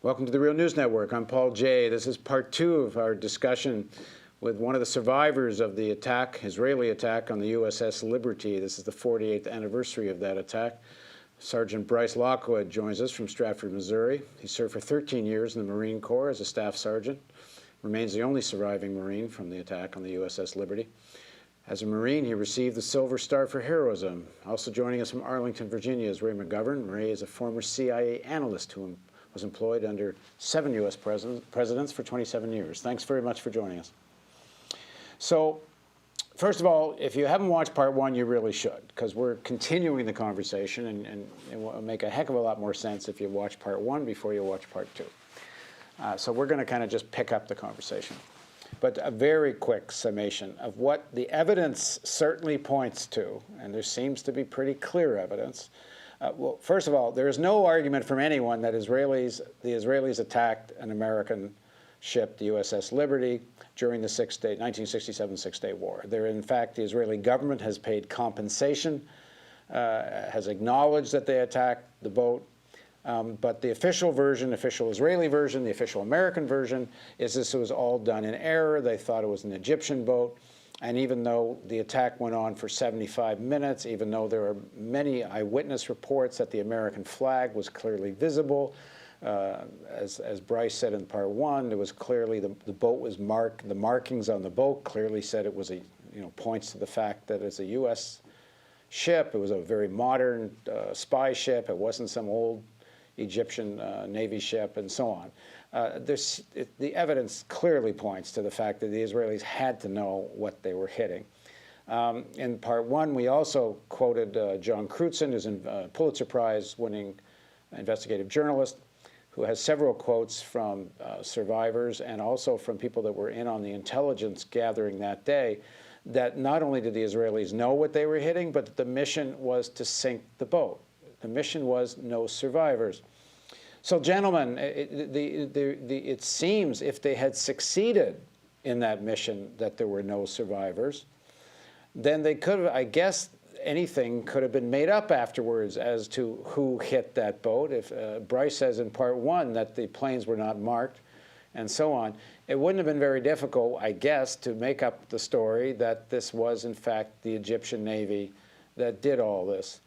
Welcome to the Real News Network. I'm Paul Jay. This is part 2 of our discussion with one of the survivors of the attack, Israeli attack on the USS Liberty. This is the 48th anniversary of that attack. Sergeant Bryce Lockwood joins us from Stratford, Missouri. He served for 13 years in the Marine Corps as a staff sergeant. Remains the only surviving Marine from the attack on the USS Liberty. As a Marine, he received the Silver Star for heroism. Also joining us from Arlington, Virginia is Ray McGovern. Ray is a former CIA analyst who was employed under 7 U.S. presidents for 27 years. Thanks very much for joining us. So, first of all, if you haven't watched part 1, you really should, because we're continuing the conversation, and it will make a heck of a lot more sense if you watch part 1 before you watch part 2. So we're going to kind of just pick up the conversation. But a very quick summation of what the evidence certainly points to, and there seems to be pretty clear evidence. Well, first of all, there is no argument from anyone that the Israelis attacked an American ship, the USS Liberty, during the 1967 Six-Day War. In fact, the Israeli government has paid compensation, has acknowledged that they attacked the boat, but the official version, official Israeli version, the official American version, is this was all done in error. They thought it was an Egyptian boat. And even though the attack went on for 75 minutes, even though there are many eyewitness reports that the American flag was clearly visible, as Bryce said in part 1, it was clearly the boat was marked. The markings on the boat clearly said it was points to the fact that it's a U.S. ship. It was a very modern spy ship. It wasn't some old Egyptian Navy ship, and so on. The evidence clearly points to the fact that the Israelis had to know what they were hitting. In part 1, we also quoted John Crutzen, who's a Pulitzer Prize-winning investigative journalist, who has several quotes from survivors and also from people that were in on the intelligence gathering that day, that not only did the Israelis know what they were hitting, but that the mission was to sink the boat. The mission was no survivors. So, gentlemen, it seems if they had succeeded in that mission that there were no survivors, then they could have, I guess, anything could have been made up afterwards as to who hit that boat. If Bryce says in part 1 that the planes were not marked and so on, it wouldn't have been very difficult, I guess, to make up the story that this was, in fact, the Egyptian Navy that did all this.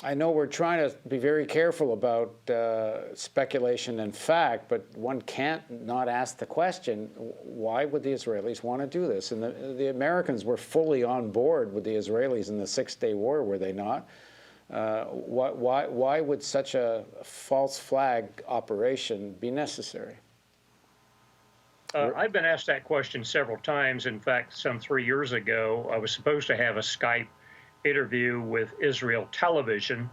I know we're trying to be very careful about speculation and fact, but one can't not ask the question, why would the Israelis want to do this? And the Americans were fully on board with the Israelis in the Six-Day War, were they not? Why would such a false flag operation be necessary? I've been asked that question several times. In fact, some 3 years ago, I was supposed to have a Skype interview with Israel television.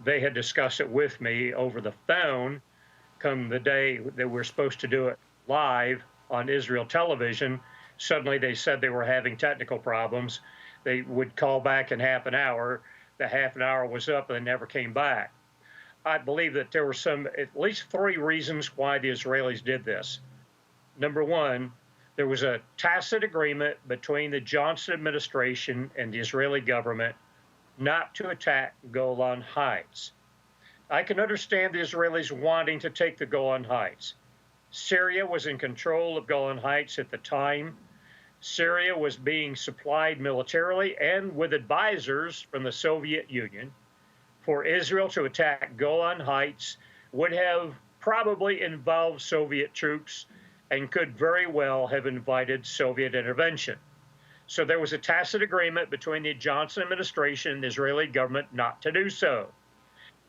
They had discussed it with me over the phone. Come the day that we're supposed to do it live on Israel television, suddenly they said they were having technical problems. They would call back in half an hour. The half an hour was up and they never came back. I believe that there were at least 3 reasons why the Israelis did this. Number 1, there was a tacit agreement between the Johnson administration and the Israeli government not to attack Golan Heights. I can understand the Israelis wanting to take the Golan Heights. Syria was in control of Golan Heights at the time. Syria was being supplied militarily and with advisors from the Soviet Union. For Israel to attack Golan Heights would have probably involved Soviet troops and could very well have invited Soviet intervention. So there was a tacit agreement between the Johnson administration and the Israeli government not to do so.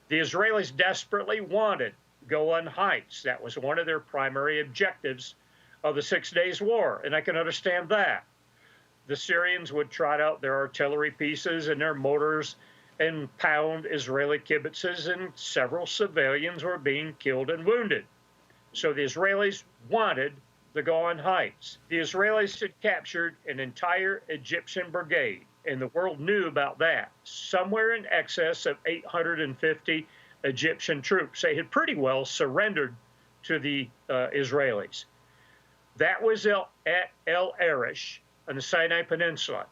The Israelis desperately wanted Golan Heights. That was one of their primary objectives of the 6 Days War, and I can understand that. The Syrians would trot out their artillery pieces and their mortars and pound Israeli kibbutzes, and several civilians were being killed and wounded. So the Israelis wanted the Golan Heights. The Israelis had captured an entire Egyptian brigade, and the world knew about that. Somewhere in excess of 850 Egyptian troops. They had pretty well surrendered to the Israelis. That was at El Arish on the Sinai Peninsula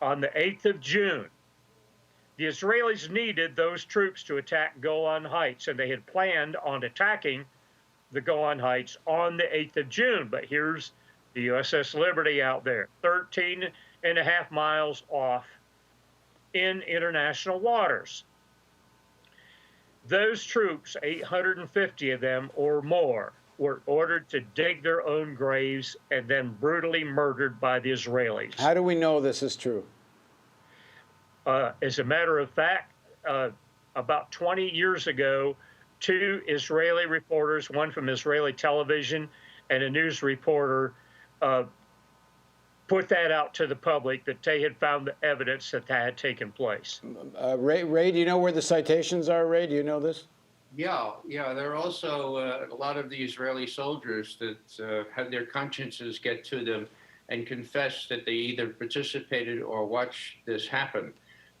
on the 8th of June. The Israelis needed those troops to attack Golan Heights, and they had planned on attacking the Golan Heights on the 8th of June. But here's the USS Liberty out there, 13 and a half miles off in international waters. Those troops, 850 of them or more, were ordered to dig their own graves and then brutally murdered by the Israelis. How do we know this is true? As a matter of fact, about 20 years ago, two Israeli reporters, one from Israeli television and a news reporter, put that out to the public that they had found the evidence that that had taken place. Ray, do you know where the citations are, Ray? Do you know this? Yeah. There are also a lot of the Israeli soldiers that had their consciences get to them and confess that they either participated or watched this happen.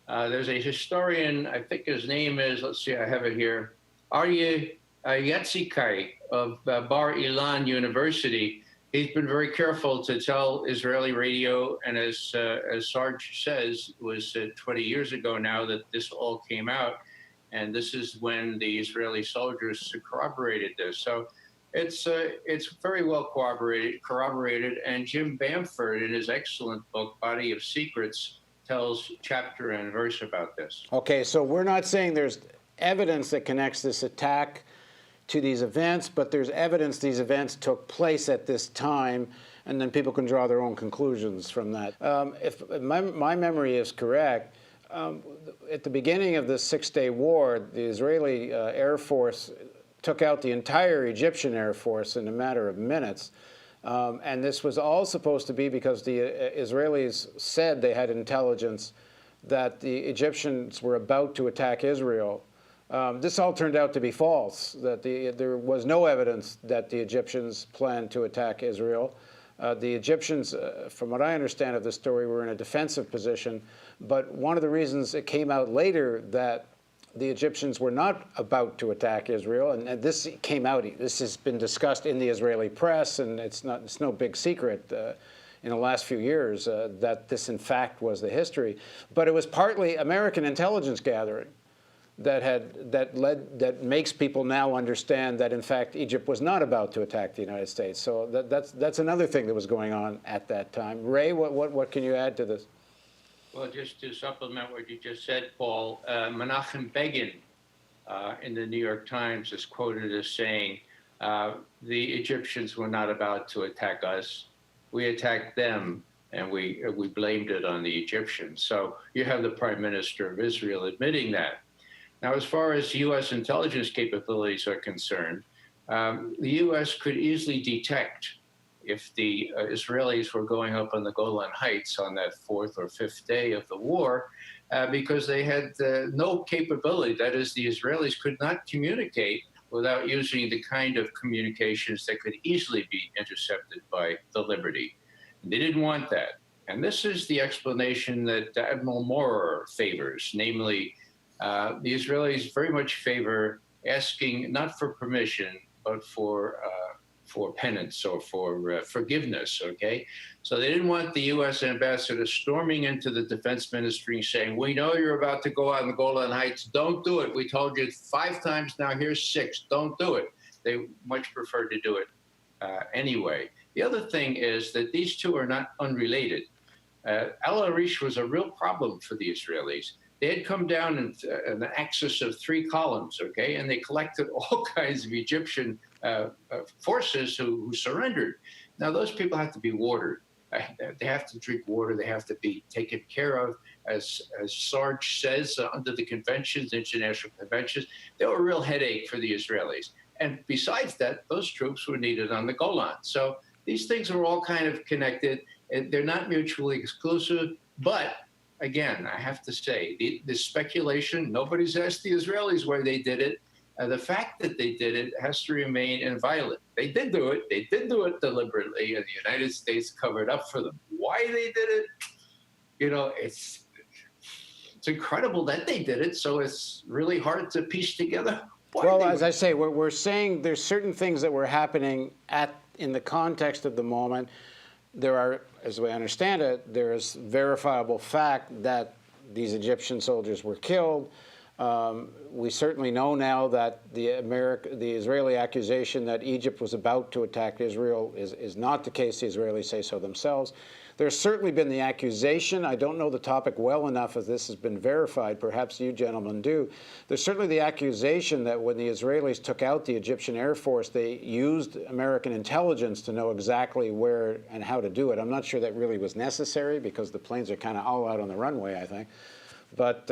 There's a historian, I think his name is, let's see, I have it here, Aryeh Yatzikai of Bar Ilan University. He's been very careful to tell Israeli radio, and as Sarge says, it was 20 years ago now that this all came out, and this is when the Israeli soldiers corroborated this. So it's very well corroborated, and Jim Bamford, in his excellent book, Body of Secrets, tells chapter and verse about this. Okay, so we're not saying there's evidence that connects this attack to these events, but there's evidence these events took place at this time, and then people can draw their own conclusions from that. If my memory is correct, at the beginning of the Six-Day War, the Israeli Air Force took out the entire Egyptian Air Force in a matter of minutes. And this was all supposed to be because the Israelis said they had intelligence that the Egyptians were about to attack Israel. This all turned out to be false, that there was no evidence that the Egyptians planned to attack Israel. The Egyptians, from what I understand of the story, were in a defensive position. But one of the reasons it came out later that the Egyptians were not about to attack Israel, and this came out, this has been discussed in the Israeli press, and it's no big secret in the last few years that this in fact was the history. But it was partly American intelligence gathering that makes people now understand that in fact Egypt was not about to attack the United States. So that's another thing that was going on at that time. Ray, what can you add to this? Well, just to supplement what you just said, Paul, Menachem Begin in the New York Times is quoted as saying, the Egyptians were not about to attack us. We attacked them, and we blamed it on the Egyptians. So you have the Prime Minister of Israel admitting that. Now, as far as U.S. intelligence capabilities are concerned, the U.S. could easily detect if the Israelis were going up on the Golan Heights on that 4th or 5th day of the war, because they had no capability. That is, the Israelis could not communicate without using the kind of communications that could easily be intercepted by the Liberty. And they didn't want that. And this is the explanation that Admiral Moore favors, namely, the Israelis very much favor asking not for permission, but for penance or for forgiveness, okay? So they didn't want the U.S. ambassador storming into the defense ministry saying, we know you're about to go out on the Golan Heights, don't do it. We told you 5 times now, here's 6, don't do it. They much preferred to do it anyway. The other thing is that these two are not unrelated. Al Arish was a real problem for the Israelis. They had come down in an axis of 3 columns, okay, and they collected all kinds of Egyptian forces who surrendered. Now, those people have to be watered. They have to drink water. They have to be taken care of. As Sarge says, under the conventions, international conventions, they were a real headache for the Israelis. And besides that, those troops were needed on the Golan. So these things are all kind of connected. And they're not mutually exclusive, but again, I have to say, the speculation, nobody's asked the Israelis why they did it. The fact that they did it has to remain inviolate. They did do it. They did do it deliberately, and the United States covered up for them. Why they did it, you know, it's incredible that they did it, so it's really hard to piece together. Well, as I say, we're saying there's certain things that were happening in the context of the moment. There are, as we understand it, there is verifiable fact that these Egyptian soldiers were killed. We certainly know now that the Israeli accusation that Egypt was about to attack Israel is not the case. The Israelis say so themselves. There's certainly been the accusation. I don't know the topic well enough as this has been verified. Perhaps you gentlemen do. There's certainly the accusation that when the Israelis took out the Egyptian Air Force, they used American intelligence to know exactly where and how to do it. I'm not sure that really was necessary because the planes are kind of all out on the runway, I think. But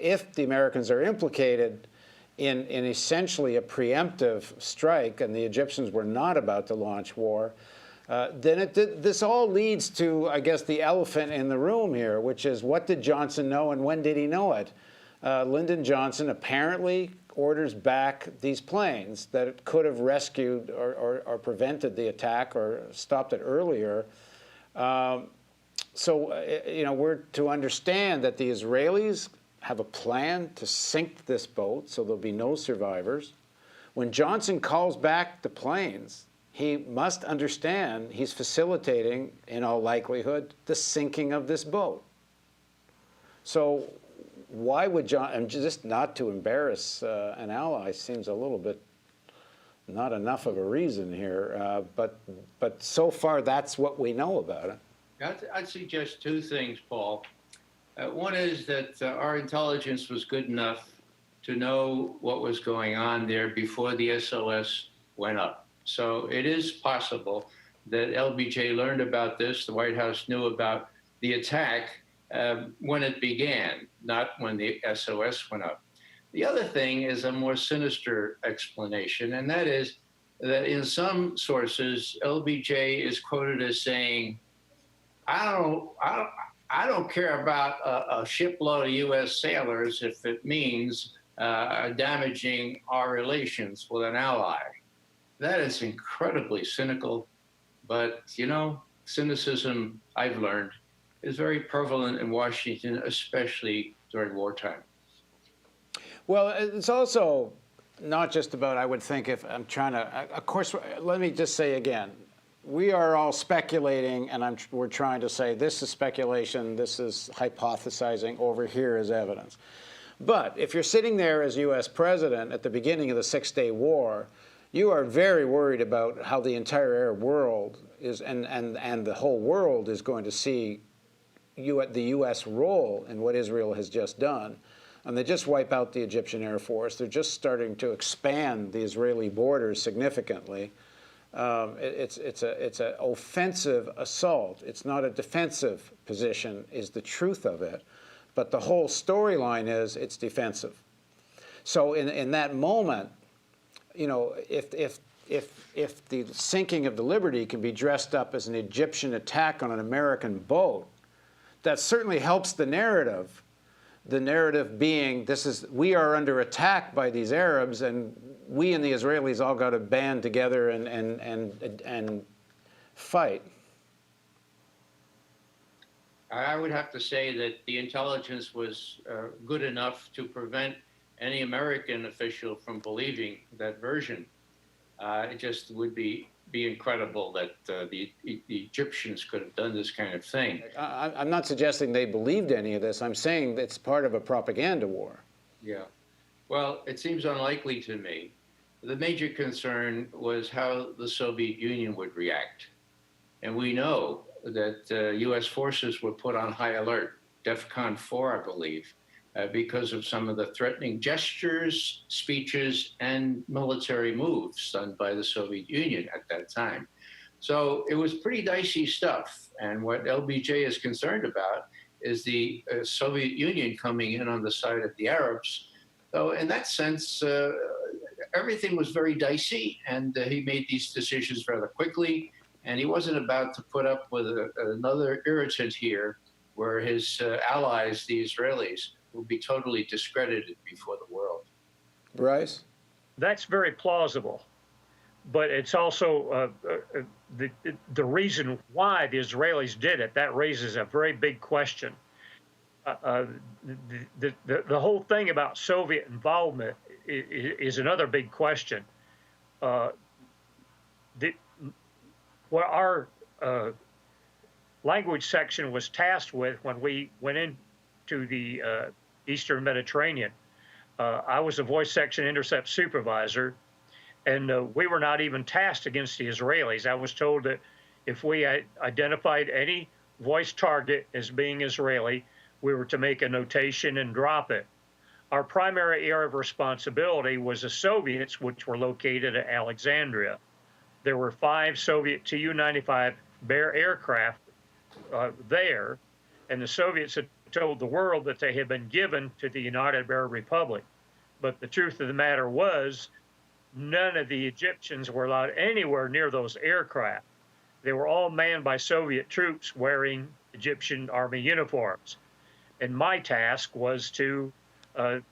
if the Americans are implicated in essentially a preemptive strike and the Egyptians were not about to launch war, then this all leads to, I guess, the elephant in the room here, which is what did Johnson know and when did he know it? Lyndon Johnson apparently orders back these planes that could have rescued or prevented the attack or stopped it earlier. So, you know, we're to understand that the Israelis have a plan to sink this boat so there'll be no survivors. When Johnson calls back the planes, he must understand he's facilitating, in all likelihood, the sinking of this boat. So why would and just not to embarrass an ally seems a little bit not enough of a reason here, but so far that's what we know about it. I'd suggest two things, Paul. One is that our intelligence was good enough to know what was going on there before the SOS went up. So it is possible that LBJ learned about this, the White House knew about the attack when it began, not when the SOS went up. The other thing is a more sinister explanation, and that is that in some sources, LBJ is quoted as saying, I don't care about a shipload of U.S. sailors if it means damaging our relations with an ally. That is incredibly cynical, but, you know, cynicism, I've learned, is very prevalent in Washington, especially during wartime. Well, it's also not just about, I would think, if I'm trying to, of course, let me just say again, we are all speculating, and we're trying to say this is speculation, this is hypothesizing, over here is evidence. But if you're sitting there as U.S. president at the beginning of the Six-Day War, you are very worried about how the entire Arab world is, and the whole world is going to see the U.S. role in what Israel has just done. And they just wipe out the Egyptian Air Force. They're just starting to expand the Israeli borders significantly. It's an offensive assault. It's not a defensive position, is the truth of it. But the whole storyline is it's defensive. So in that moment, you know, if the sinking of the Liberty can be dressed up as an Egyptian attack on an American boat, that certainly helps the narrative. The narrative being, we are under attack by these Arabs, and we and the Israelis all got to band together and fight. I would have to say that the intelligence was good enough to prevent any American official from believing that version. It just would be incredible that the Egyptians could have done this kind of thing. I'm not suggesting they believed any of this. I'm saying it's part of a propaganda war. Yeah. Well, it seems unlikely to me. The major concern was how the Soviet Union would react. And we know that U.S. forces were put on high alert, DEFCON 4, I believe, because of some of the threatening gestures, speeches, and military moves done by the Soviet Union at that time. So it was pretty dicey stuff. And what LBJ is concerned about is the Soviet Union coming in on the side of the Arabs. So in that sense, everything was very dicey, and he made these decisions rather quickly. And he wasn't about to put up with another irritant here where his allies, the Israelis, will be totally discredited before the world. Bryce? That's very plausible. But it's also the reason why the Israelis did it. That raises a very big question. The whole thing about Soviet involvement is another big question. What our language section was tasked with when we went into to the Eastern Mediterranean. I was a voice section intercept supervisor, and we were not even tasked against the Israelis. I was told that if we identified any voice target as being Israeli, we were to make a notation and drop it. Our primary area of responsibility was the Soviets, which were located at Alexandria. There were 5 Soviet Tu-95 Bear aircraft there, and the Soviets had told the world that they had been given to the United Arab Republic. But the truth of the matter was, none of the Egyptians were allowed anywhere near those aircraft. They were all manned by Soviet troops wearing Egyptian army uniforms. And my task was to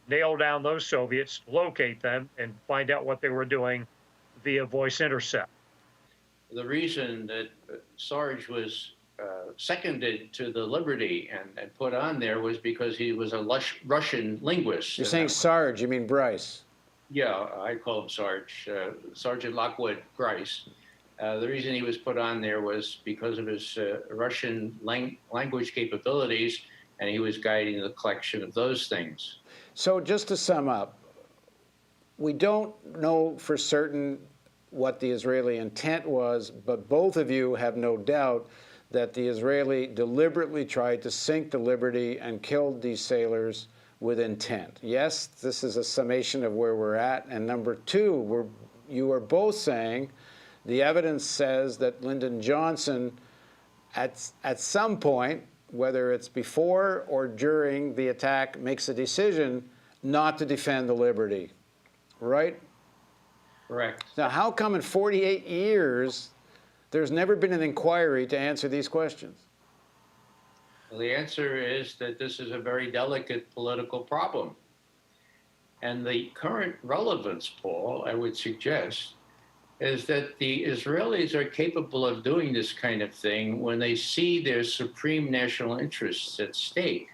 nail down those Soviets, locate them, and find out what they were doing via voice intercept. The reason that Sarge was seconded to the Liberty and put on there was because he was a Russian linguist. You're saying Sarge, you mean Bryce? Yeah, I call him Sarge, Sergeant Lockwood Bryce. The reason he was put on there was because of his Russian language capabilities, and he was guiding the collection of those things. So just to sum up, we don't know for certain what the Israeli intent was, but both of you have no doubt that the Israeli deliberately tried to sink the Liberty and killed these sailors with intent. Yes, this is a summation of where we're at. And number 2, you are both saying the evidence says that Lyndon Johnson, at some point, whether it's before or during the attack, makes a decision not to defend the Liberty, right? Correct. Now, how come in 48 years there's never been an inquiry to answer these questions? Well, the answer is that this is a very delicate political problem. And the current relevance, Paul, I would suggest, is that the Israelis are capable of doing this kind of thing when they see their supreme national interests at stake.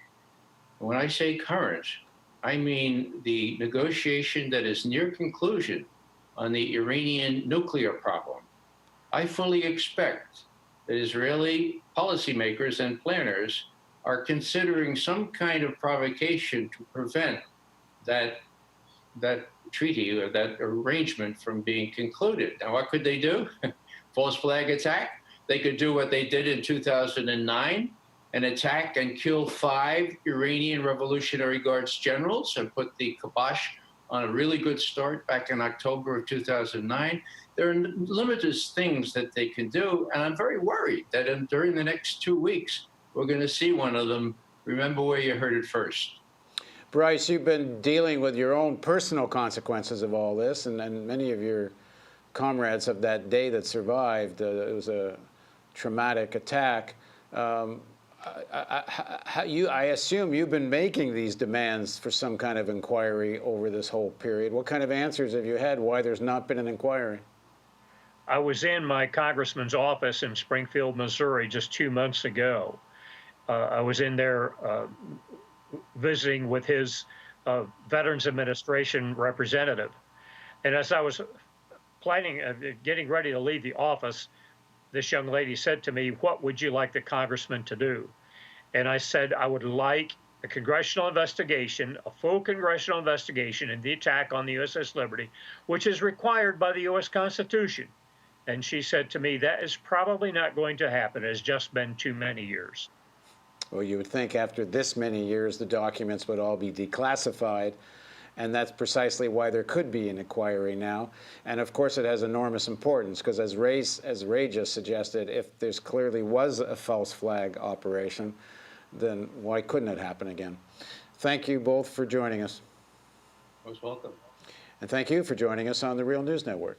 When I say current, I mean the negotiation that is near conclusion on the Iranian nuclear problem. I fully expect that Israeli policymakers and planners are considering some kind of provocation to prevent that treaty or that arrangement from being concluded. Now, what could they do? False flag attack? They could do what they did in 2009 and attack and kill 5 Iranian Revolutionary Guards generals and put the kibosh on a really good start back in October of 2009. There are limited things that they can do, and I'm very worried that during the next 2 weeks, we're going to see one of them. Remember where you heard it first. Bryce, you've been dealing with your own personal consequences of all this, and many of your comrades of that day that survived. It was a traumatic attack. I assume you've been making these demands for some kind of inquiry over this whole period. What kind of answers have you had why there's not been an inquiry? I was in my congressman's office in Springfield, Missouri, just 2 months ago. I was in there visiting with his Veterans Administration representative. And as I was getting ready to leave the office, this young lady said to me, "What would you like the congressman to do?" And I said, "I would like a congressional investigation, a full congressional investigation into the attack on the USS Liberty, which is required by the U.S. Constitution." And she said to me, "That is probably not going to happen. It has just been too many years." Well, you would think after this many years, the documents would all be declassified. And that's precisely why there could be an inquiry now. And of course, it has enormous importance because as Ray just suggested, if there's clearly was a false flag operation, then why couldn't it happen again? Thank you both for joining us. Most welcome. And thank you for joining us on the Real News Network.